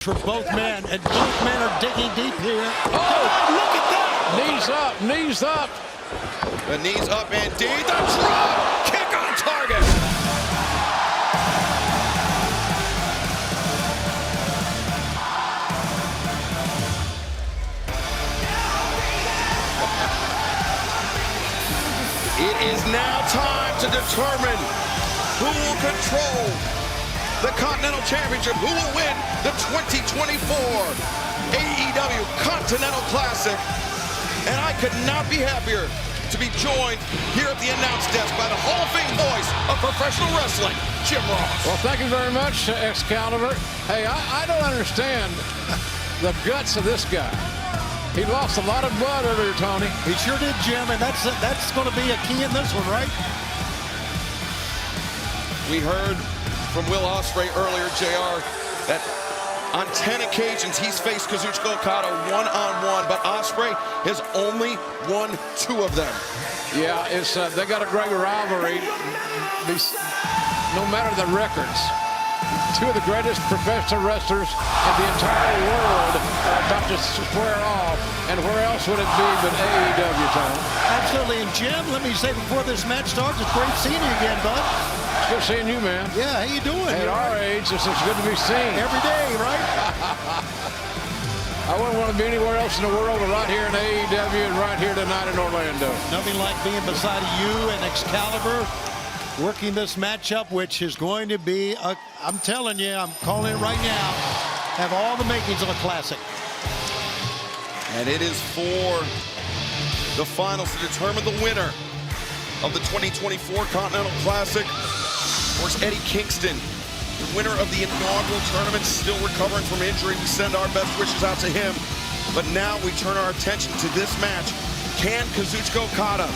For both men, and both men are digging deep here. Oh, look at that! Knees up, knees up. The knees up indeed. The drop kick on target. It is now time to determine who will control the Continental Championship, who will win the 2024 AEW Continental Classic. And I could not be happier to be joined here at the announce desk by the Hall of Fame voice of professional wrestling, Jim Ross. Well, thank you very much, Excalibur. Hey, I don't understand the guts of this guy. He lost a lot of blood earlier, Tony. He sure did, Jim, and that's going to be a key in this one, right? We heard from Will Ospreay earlier, JR, that on 10 occasions he's faced Kazuchika Okada one-on-one, but Ospreay has only won 2 of them. Yeah, it's they got a great rivalry, no matter the records. 2 of the greatest professional wrestlers in the entire world are about to square off, and where else would it be but AEW, Tony? Absolutely, and Jim, let me say before this match starts, it's great seeing you again, bud. Good seeing you, man. Yeah, how you doing? At our age, it's good to be seen. Every day, right? I wouldn't want to be anywhere else in the world but right here in AEW and right here tonight in Orlando. Nothing like being beside you and Excalibur, working this matchup, which is going to be, I'm telling you, I'm calling it right now, have all the makings of a classic. And it is for the finals to determine the winner of the 2024 Continental Classic. Of course, Eddie Kingston, the winner of the inaugural tournament, still recovering from injury. We send our best wishes out to him. But now we turn our attention to this match. Can Kazuchika Okada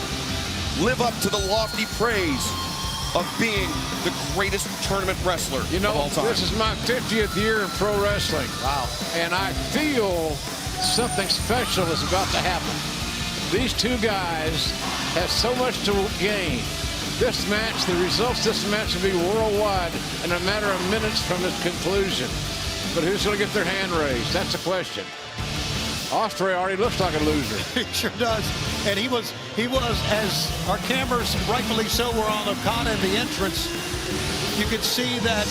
live up to the lofty praise of being the greatest tournament wrestler of all time? This is my 50th year in pro wrestling. Wow. And I feel something special is about to happen. These 2 guys have so much to gain. This match, the results of this match will be worldwide in a matter of minutes from its conclusion. But who's going to get their hand raised? That's the question. Ospreay already looks like a loser. He sure does. And he was, as our cameras, rightfully so, were on Okada in the entrance, you could see that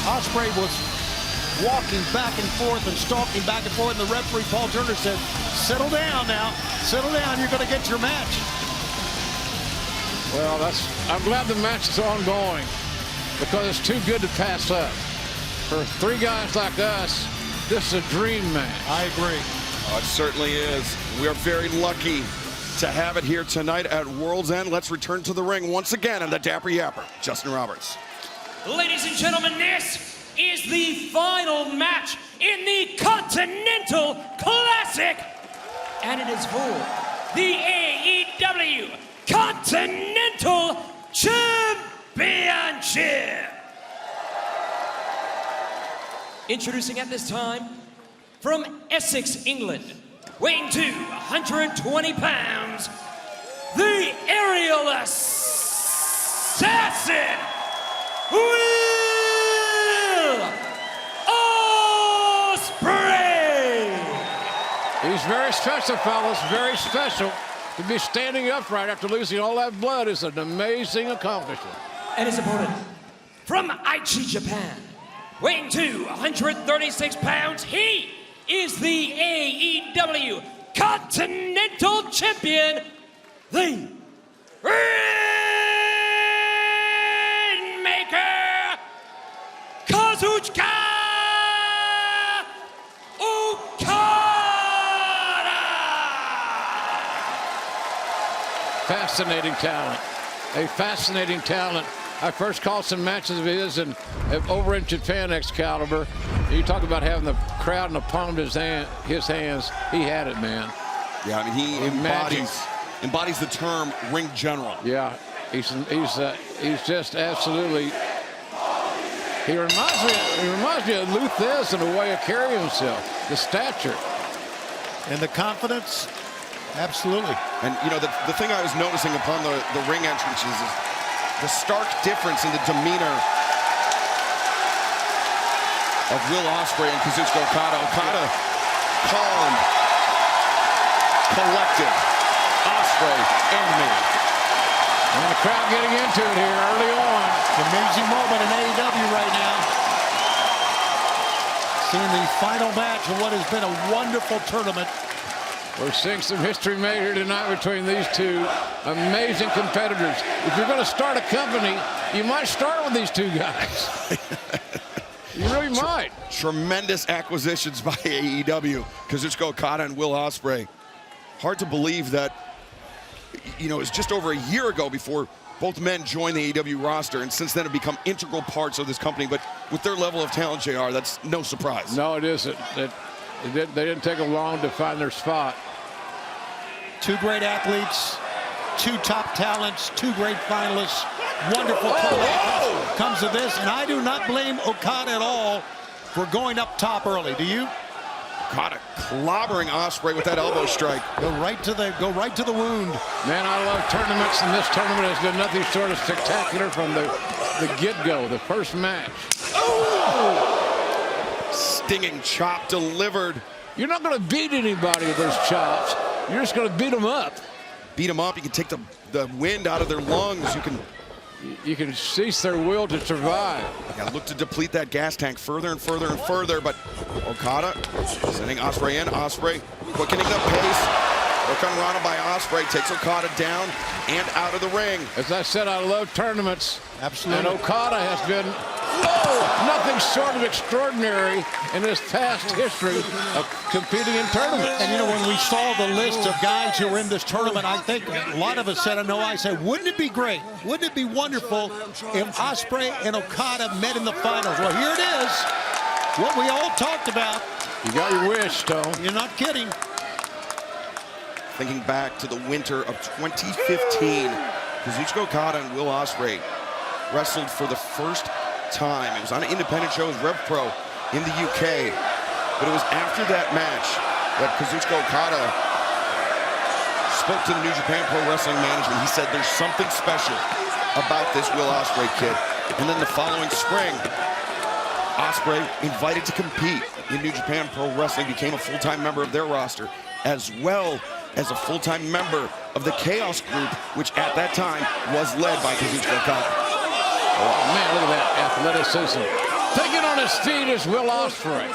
Ospreay was walking back and forth and stalking back and forth, and the referee, Paul Turner, said, settle down now. Settle down. You're going to get your match. Well, I'm glad the match is ongoing because it's too good to pass up. For 3 guys like us, this is a dream match. I agree. Oh, it certainly is. We are very lucky to have it here tonight at World's End. Let's return to the ring once again, and the Dapper Yapper, Justin Roberts. Ladies and gentlemen, this is the final match in the Continental Classic, and it is for the AEW Continental Championship. Introducing at this time, from Essex, England, weighing 220 pounds, the aerial assassin, Will Ospreay. He's very special, fellas, very special. To be standing upright after losing all that blood is an amazing accomplishment. And his opponent, from Aichi, Japan, weighing 236 pounds, he is the AEW Continental Champion, the Rainmaker, Kazuchika Okada. Fascinating talent. A fascinating talent. I first called some matches of his and over in Japan, Excalibur. You talk about having the crowd in the palm of his hands. He had it, man. Yeah, I mean, he embodies the term ring general. Yeah, he's just absolutely. He reminds me of Luthez in the way of carrying himself, the stature, and the confidence. Absolutely. And you know, the thing I was noticing upon the ring entrances is the stark difference in the demeanor of Will Ospreay and Kazuchika Okada. Okada calm, collected. Ospreay animated. And the crowd getting into it here early on. Amazing moment in AEW right now. Seeing the final match of what has been a wonderful tournament. We're seeing some history made here tonight between these two amazing competitors. If you're going to start a company, you might start with these two guys. You really might. Tremendous acquisitions by AEW. Kazuchika Okada and Will Ospreay. Hard to believe that, you know, it was just over a year ago before both men joined the AEW roster, and since then have become integral parts of this company. But with their level of talent, JR, that's no surprise. No, it isn't. They didn't take them long to find their spot. Two great athletes, two top talents, two great finalists. Wonderful comes to this, and I do not blame Okada at all for going up top early. Do you? Okada clobbering Ospreay with that elbow strike. Go right to the wound. Man, I love tournaments, and this tournament has been nothing short of spectacular from the get-go, the first match. Stinging chop delivered. You're not going to beat anybody with those chops. You're just going to beat them up. Beat them up. You can take the wind out of their lungs. You can cease their will to survive. You look to deplete that gas tank further and further and further, but Okada sending Ospreay in. Ospreay quickening the pace. Look on Rana by Ospreay takes Okada down and out of the ring. As I said, I love tournaments. Absolutely. And Okada has been nothing short of extraordinary in his past history of competing in tournaments. And you know, when we saw the list of guys who were in this tournament, I think a lot of us said, I know I said, wouldn't it be great? Wouldn't it be wonderful if Ospreay and Okada met in the finals? Well, here it is. What we all talked about. You got your wish, Stone. You're not kidding. Thinking back to the winter of 2015, Kazuchika Okada and Will Ospreay wrestled for the first time. It was on an independent show with Rev Pro in the UK. But it was after that match that Kazuchika Okada spoke to the New Japan Pro Wrestling management. He said there's something special about this Will Ospreay kid. And then the following spring, Ospreay, invited to compete in New Japan Pro Wrestling, became a full-time member of their roster, as well as a full-time member of the Chaos Group, which at that time was led by Kazuchika Okada. Oh, man, look at that athleticism. Taking on his feet is Will Ospreay.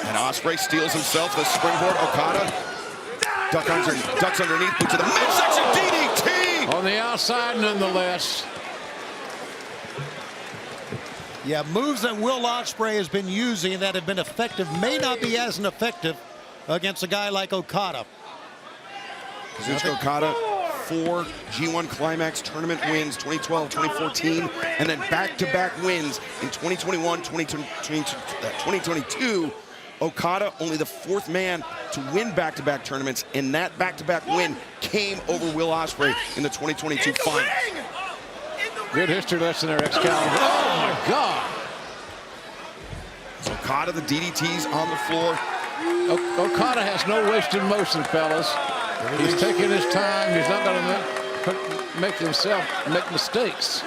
And Ospreay steals himself the springboard. Okada ducks underneath to the midsection DDT. On the outside, nonetheless. Yeah, moves that Will Ospreay has been using that have been effective may not be as effective against a guy like Okada. Kazuchika Okada, 4 G1 Climax tournament wins, 2012, 2014, and then back-to-back wins in 2021, 2022. Okada, only the 4th man to win back-to-back tournaments, and that back-to-back win came over Will Ospreay in the 2022 finals. Good history lesson there, Excalibur. Oh, my God. So Okada, the DDTs on the floor. Okada has no wasted motion, fellas. He's taking his time. He's not going to make himself make mistakes.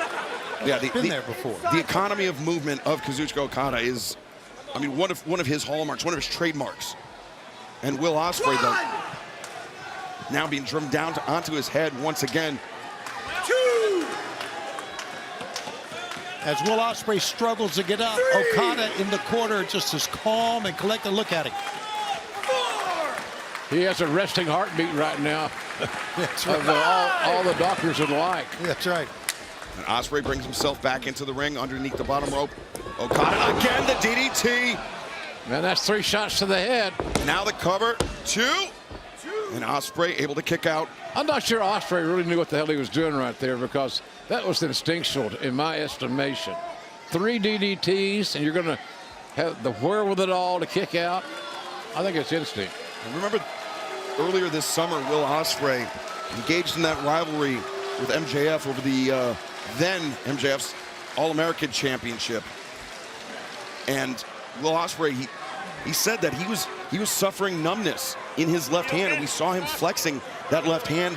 Yeah, Been there before. The economy of movement of Kazuchika Okada is, I mean, one of his hallmarks, one of his trademarks. And Will Ospreay, though, now being driven down onto his head once again. As Will Ospreay struggles to get up, Okada in the corner just as calm and collected. Look at him. He has a resting heartbeat right now. That's right. All the doctors would like. That's right. And Ospreay brings himself back into the ring underneath the bottom rope. Okada again, the DDT. Man, that's 3 shots to the head. Now the cover, 2. And Ospreay able to kick out. I'm not sure Ospreay really knew what the hell he was doing right there, because that was instinctual in my estimation. 3 DDTs, and you're going to have the wherewithal to kick out. I think it's instinct. And remember, earlier this summer, Will Ospreay engaged in that rivalry with MJF over the then MJF's All-American Championship. And Will Ospreay, he said that he was suffering numbness in his left hand, and we saw him flexing that left hand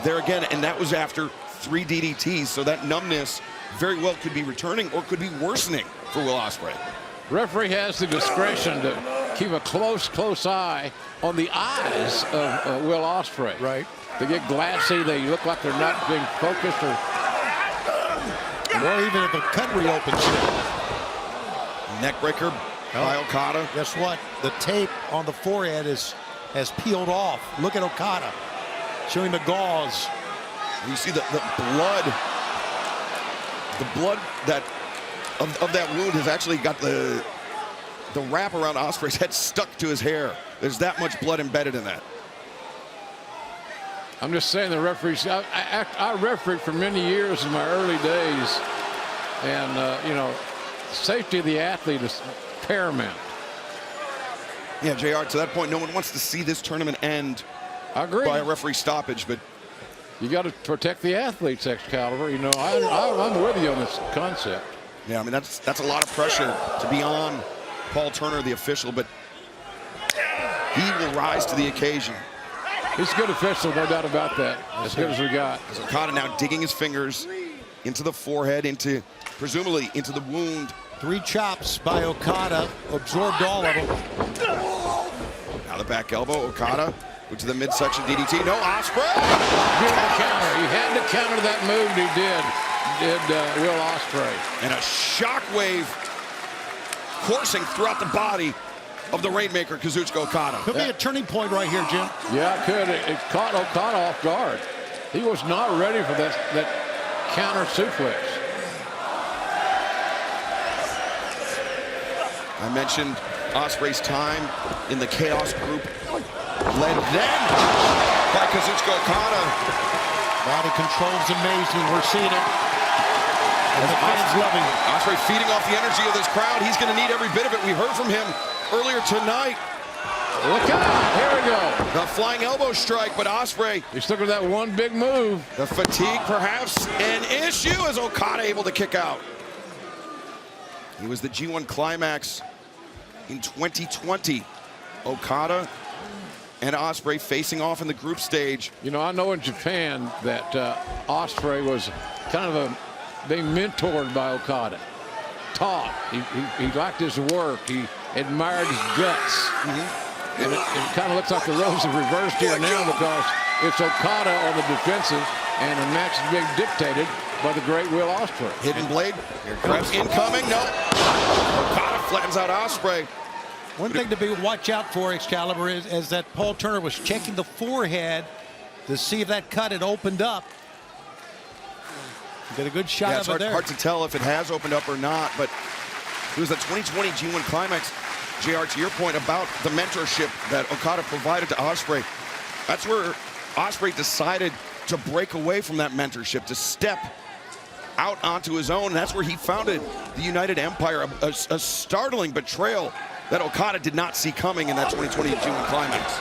there again, and that was after 3 DDTs. So that numbness very well could be returning or could be worsening for Will Ospreay. Referee has the discretion to keep a close eye on the eyes of Will Ospreay. Right. They get glassy. They look like they're not being focused, or even if a cut reopens. Neckbreaker by Okada. Guess what? The tape on the forehead has peeled off. Look at Okada showing the gauze. You see the blood. The blood that of that wound has actually got the wrap around Ospreay's head stuck to his hair. There's that much blood embedded in that. I'm just saying the referees. I refereed for many years in my early days, and you know, safety of the athlete is paramount. Yeah, JR, to that point, no one wants to see this tournament end I agree. by a referee stoppage, but you got to protect the athletes, Excalibur. You know, I'm with you on this concept. yeah, I mean that's a lot of pressure to be on Paul Turner, the official, but he will rise to the occasion. He's a good official, no doubt about that. As good as we got. As Okada now digging his fingers into the forehead, presumably into the wound. 3 chops by Okada, absorbed all of them. Now the back elbow, Okada to the midsection DDT. No, Ospreay. Good counter. He had to counter that move. He did Will Ospreay. And a shockwave coursing throughout the body of the Rainmaker, Kazuchika Okada. Could be a turning point right here, Jim. Yeah, it could. It caught Okada off guard. He was not ready for that counter suplex. I mentioned Ospreay's time in the Chaos group, led then by Kazuchika Okada. Body control's amazing. We're seeing it. And the fans loving it. Ospreay feeding off the energy of this crowd. He's going to need every bit of it. We heard from him earlier tonight. Look out. Here we go. The flying elbow strike, but Ospreay. He's looking at that one big move. The fatigue perhaps an issue as Okada able to kick out. He was the G1 Climax in 2020. Okada and Ospreay facing off in the group stage. You know, I know in Japan that Ospreay was kind of being mentored by Okada. Taught. He liked his work. He admired his guts. And it kind of looks like the roles have reversed here now because it's Okada on the defensive and the match is being dictated by the great Will Ospreay. Hidden blade. Here comes incoming. No. Okada flattens out Ospreay. One thing to watch out for, Excalibur, is that Paul Turner was checking the forehead to see if that cut had opened up. Get a good shot of it there. Hard to tell if it has opened up or not, but it was the 2020 G1 Climax. JR, to your point about the mentorship that Okada provided to Ospreay, that's where Ospreay decided to break away from that mentorship, to step out onto his own. And that's where he founded the United Empire, a startling betrayal that Okada did not see coming in that 2020 G1 Climax.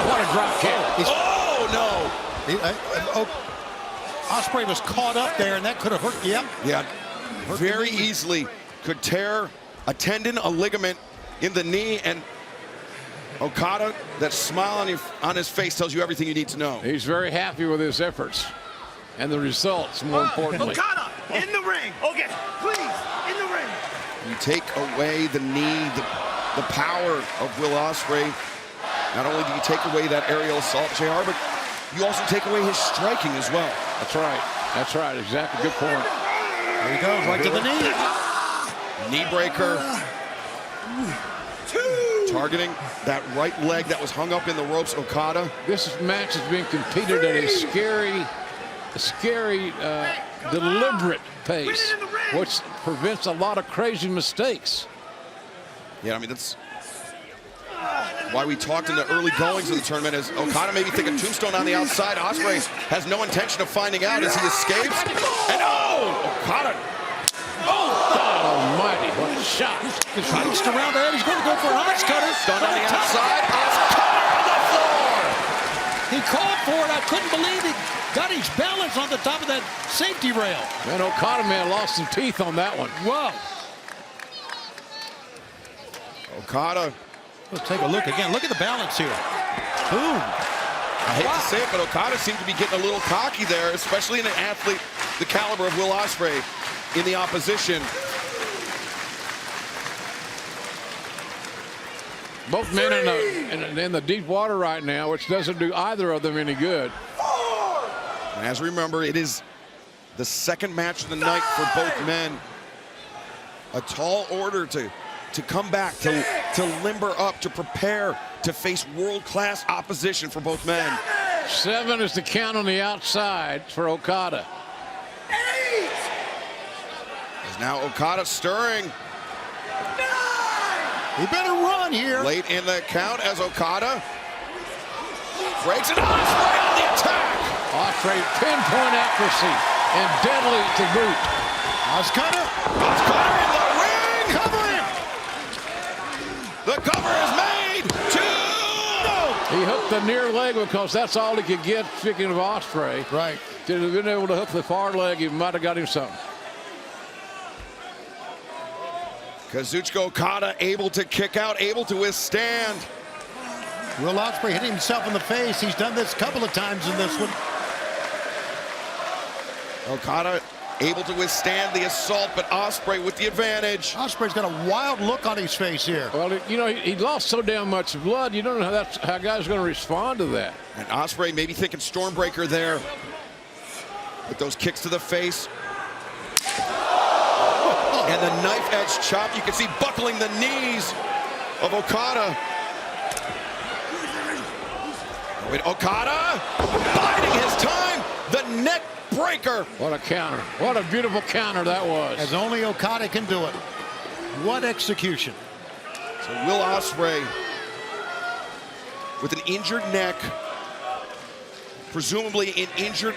What a drop kick. Oh, no. Ospreay was caught up there, and that could have hurt. Yep. Yeah, very easily could tear a tendon, a ligament in the knee, and Okada, that smile on his face tells you everything you need to know. He's very happy with his efforts and the results, more importantly. Okada, in the ring. Okay, please, in the ring. You take away the knee, the power of Will Ospreay. Not only do you take away that aerial assault, JR, but you also take away his striking as well. That's right. That's right. Exactly. Good point. There he goes, right to the knee. Knee breaker. Targeting that right leg that was hung up in the ropes, Okada. This match is being competed at a scary, deliberate pace, which prevents a lot of crazy mistakes. Yeah, I mean, that's why we talked in the early goings of the tournament is Okada maybe think a tombstone on the outside. Ospreay has no intention of finding out as he escapes. And Okada. Almighty, what a shot. He's reached around there. He's going to go for an ice cutter. Done on the outside. Okada on the floor. He called for it. I couldn't believe he got his balance on the top of that safety rail. Man, Okada, man, lost some teeth on that one. Whoa. Okada. Let's take a look again. Look at the balance here. Boom. I hate to say it, but Okada seemed to be getting a little cocky there, especially in an athlete the caliber of Will Ospreay in the opposition. Both men in the deep water right now, which doesn't do either of them any good. And as we remember, it is the second match of the night for both men. A tall order to come back, to limber up, to prepare to face world-class opposition for both men. 7 is the count on the outside for Okada. As now Okada stirring. He better run here. Late in the count as Okada breaks it. Ospreay on the attack. Ospreay pinpoint accuracy and deadly to boot. Oscutter in the ring. Cover him. The cover is made. 2. He hooked the near leg because that's all he could get. Speaking of Ospreay, Right. If he'd been able to hook the far leg, he might have got him something. Kazuchika Okada able to kick out, able to withstand. Will Ospreay hit himself in the face. He's done this a couple of times in this one. Okada able to withstand the assault, but Ospreay with the advantage. Ospreay's got a wild look on his face here. Well, you know, he lost so damn much blood. You don't know how guys are going to respond to that. And Ospreay maybe thinking Stormbreaker there. With those kicks to the face. And the knife edge chop, you can see buckling the knees of Okada. With Okada biding his time, the neck breaker. What a counter. What a beautiful counter that was. As only Okada can do it. What execution. So Will Ospreay with an injured neck, presumably an injured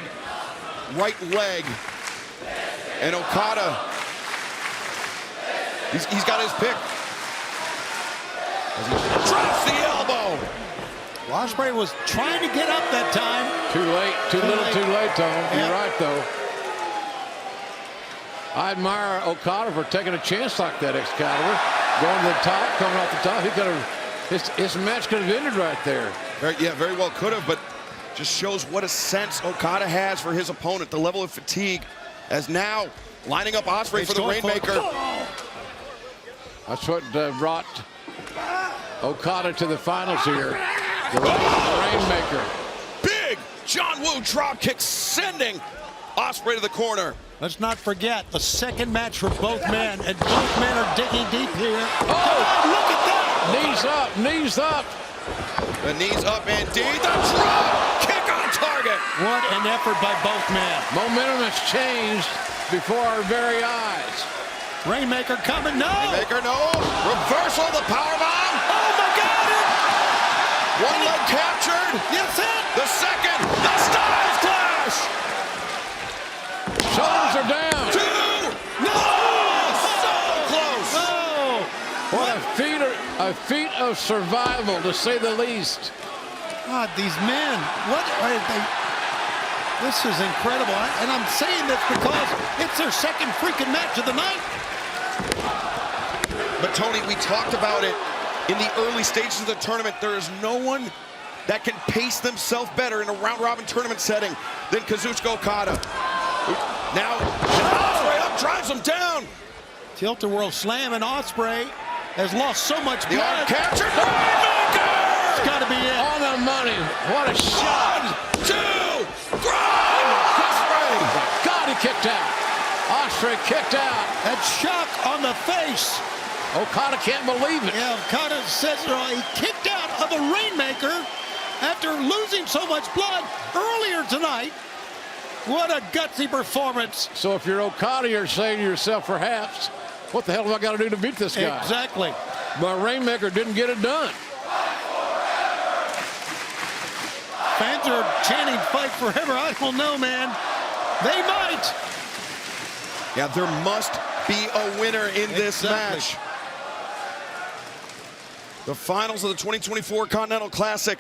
right leg, and Okada, he's got his pick. As he drops the elbow. Ospreay was trying to get up that time. Too late, too little, late. too late, Tom. Yeah. You're right, though. I admire Okada for taking a chance like that, Excalibur. Going to the top, coming off the top. He could have, his match could have ended right there. Very well could have, but just shows what a sense Okada has for his opponent, the level of fatigue, as now lining up Ospreay for the Rainmaker. That's what brought Okada to the finals here. The Rainmaker. Big John Woo drop kick sending Ospreay to the corner. Let's not forget the second match for both men, and both men are digging deep here. Oh, look at that! Knees up, knees up. The knees up indeed. The drop kick on target. What an effort by both men. Momentum has changed before our very eyes. Rainmaker coming, no! Rainmaker, no. Reversal, the powerbomb. Oh my God! One leg captured. That's it! The second, the Styles Clash. Shoulders are down. 2. No! So close. Oh! What a feat of survival, to say the least. God, these men, what are they? This is incredible. And I'm saying this because it's their second freaking match of the night. But Tony, we talked about it in the early stages of the tournament. There is no one that can pace themselves better in a round-robin tournament setting than Kazuchika Okada. Now, Ospreay up, drives him down. Tilt-a-whirl slam, and Ospreay has lost so much The arm blood. captured. Rainmaker! It's got to be it. On the money. What a shot. 1, 2, 3. Ospreay. God, he kicked out. Ospreay kicked out. That shock on the face. Okada can't believe it. Yeah, Okada says he kicked out of a Rainmaker after losing so much blood earlier tonight. What a gutsy performance. So if you're Okada, you're saying to yourself, perhaps, what the hell have I got to do to beat this guy? Exactly. But Rainmaker didn't get it done. Fans are chanting fight forever. I don't know, man. They might. Yeah, there must be a winner in this match. The finals of the 2024 Continental Classic.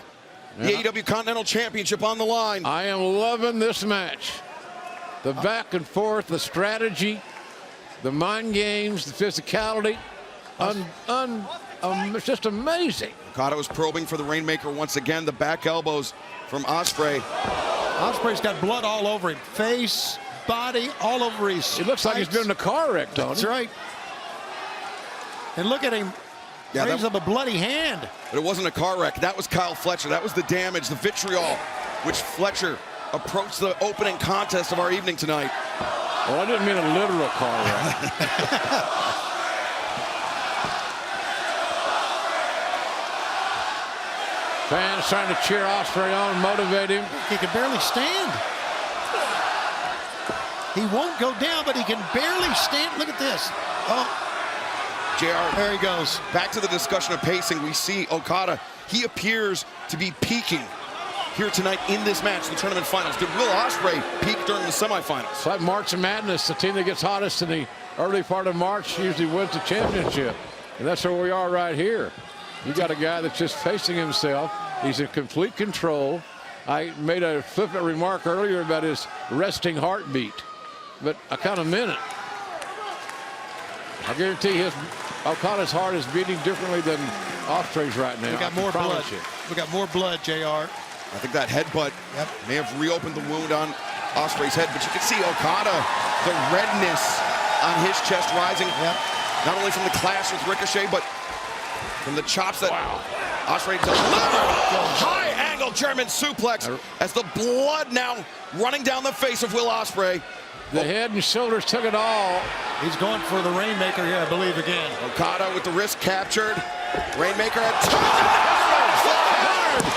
The AEW Continental Championship on the line. I am loving this match. The back and forth, the strategy, the mind games, the physicality. It's just amazing. Okada was probing for the Rainmaker once again. The back elbows from Ospreay. Ospreay's got blood all over him. Face, body, all over his It looks like he's tights. been in a car wreck, Tony. That's right. And look at him raise up a bloody hand. But it wasn't a car wreck. That was Kyle Fletcher. That was the damage, the vitriol, which Fletcher approached the opening contest of our evening tonight. Well, I didn't mean a literal car wreck. Fans trying to cheer Ospreay on, motivate him. He can barely stand. He won't go down, but he can barely stand. Look at this. Oh, JR, there he goes. back to the discussion of pacing. We see Okada. He appears to be peaking here tonight in this match, the tournament finals. Did Will Ospreay peak during the semifinals? It's like March Madness. The team that gets hottest in the early part of March usually wins the championship. And that's where we are right here. You got a guy that's just facing himself. He's in complete control. I made a flippant remark earlier about his resting heartbeat, but I kind of meant it. I guarantee Okada's heart is beating differently than Ospreay's right now. We got more blood. We got more blood, JR. I think that headbutt may have reopened the wound on Ospreay's head, but you can see Okada, the redness on his chest rising, not only from the clash with Ricochet, but from the chops that Ospreay delivered. High angle German suplex as the blood now running down the face of Will Ospreay. The head and shoulders took it all. He's going for the Rainmaker here, I believe, again. Okada with the wrist captured. Rainmaker at top.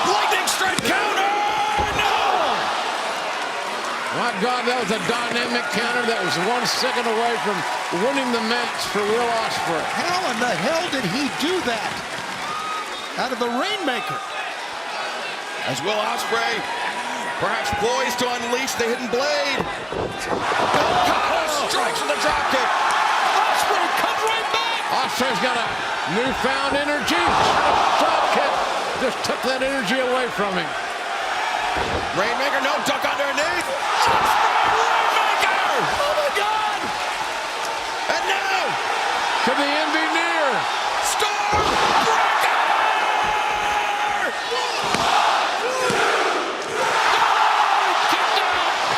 Lightning strike counter! No! My God, that was a dynamic counter that was 1 second away from winning the match for Will Ospreay. How in the hell did he do that? Out of the Rainmaker. As Will Ospreay perhaps poised to unleash the hidden blade. Okada strikes with a dropkick. Ospreay comes right back. Ospreay's got a newfound energy. Dropkick just took that energy away from him. Rainmaker, no duck underneath. Rainmaker! Oh my God! And now, Could the end be near? Stormbreaker!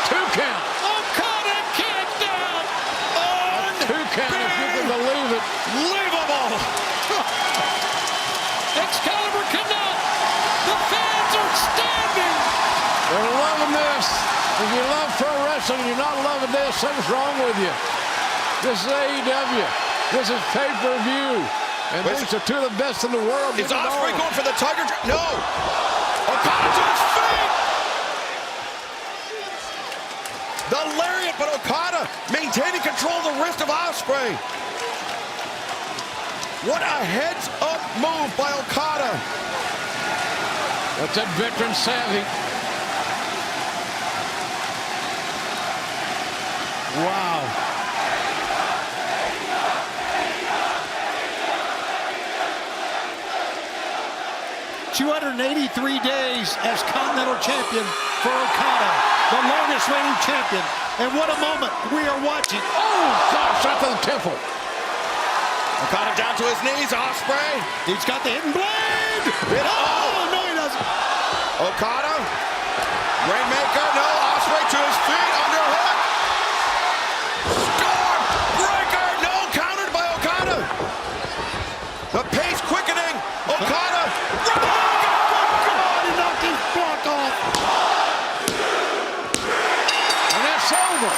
Two count. Okada kicked out. Two count, if you can believe it. Unbelievable! Excalibur cannot. The fans are standing. They're loving this. If you love pro wrestling, you're not loving this, something's wrong with you. This is AEW. This is pay-per-view. And these are two of the best in the world. Is Ospreay going for the Tiger Drop? No! Okada to his feet! The lariat, but Okada maintaining control of the wrist of Ospreay. What a heads-up move by Okada. That's that veteran savvy. Wow. "283 days as Continental Champion for Okada, the longest reigning champion. And what a moment we are watching. Oh, gosh, right to the temple. Okada down to his knees, Ospreay. He's got the hidden blade. Oh, no, he doesn't. Okada. Rainmaker, no. Ospreay to his feet, underhook. Stormbreaker, no. Countered by Okada. The pace quickening. Okada. God, he knocked his block off. And that's over.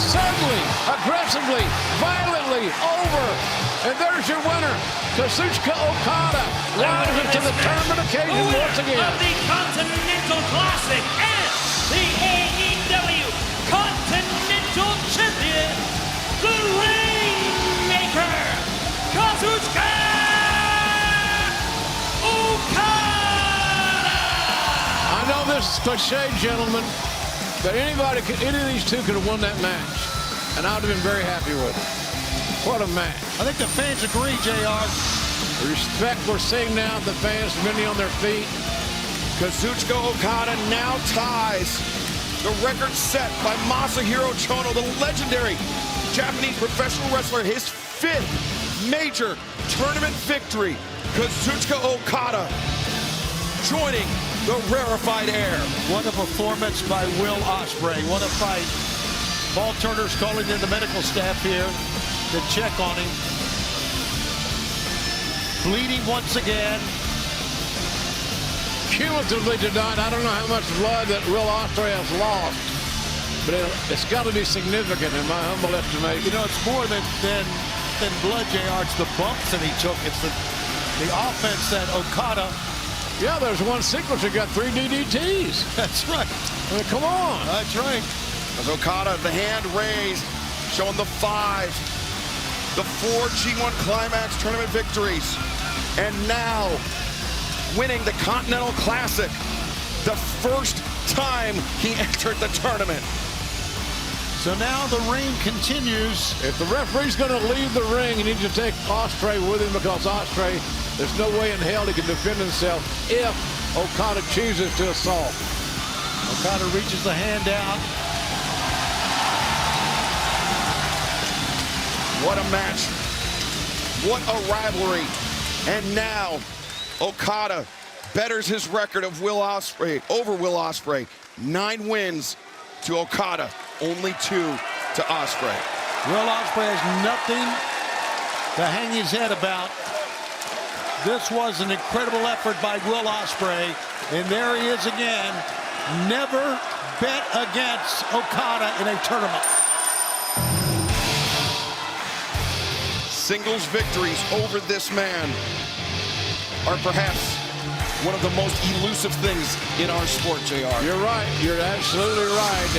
Suddenly, aggressively, violently over. And there's your winner, Kazuchika Okada, rises to the tournament occasion once again. Of the Continental Classic and the AEW Continental Champion, the Rainmaker, Kazuchika Okada! I know this is cliche, gentlemen, but any of these two could have won that match, and I would have been very happy with it. What a match. I think the fans agree, JR. The respect we're seeing now, the fans, many on their feet. Kazuchika Okada now ties the record set by Masahiro Chono, the legendary Japanese professional wrestler, his 5th major tournament victory. Kazuchika Okada joining the rarefied air. What a performance by Will Ospreay. What a fight. Paul Turner's calling in the medical staff here to check on him. Bleeding once again. Cumulatively tonight, I don't know how much blood that Will Ospreay has lost, but it's got to be significant in my humble estimation. You know, it's more than blood, JR. It's the bumps that he took. It's the offense that Okada. Yeah, there's one sequence that got 3 DDTs. That's right. I mean, come on. That's right. As Okada, the hand raised, showing the 5, the 4 G1 Climax tournament victories, and now winning the Continental Classic, the first time he entered the tournament. So now the reign continues. If the referee's going to leave the ring, he needs to take Ospreay with him, because Ospreay, there's no way in hell he can defend himself if Okada chooses to assault. Okada reaches the hand out. What a match. What a rivalry. And now Okada betters his record of Will Ospreay over Will Ospreay. 9 wins to Okada, only 2 to Ospreay. Will Ospreay has nothing to hang his head about. This was an incredible effort by Will Ospreay, and there he is again. Never bet against Okada in a tournament. Singles victories over this man are perhaps one of the most elusive things in our sport, JR. You're right. You're absolutely right.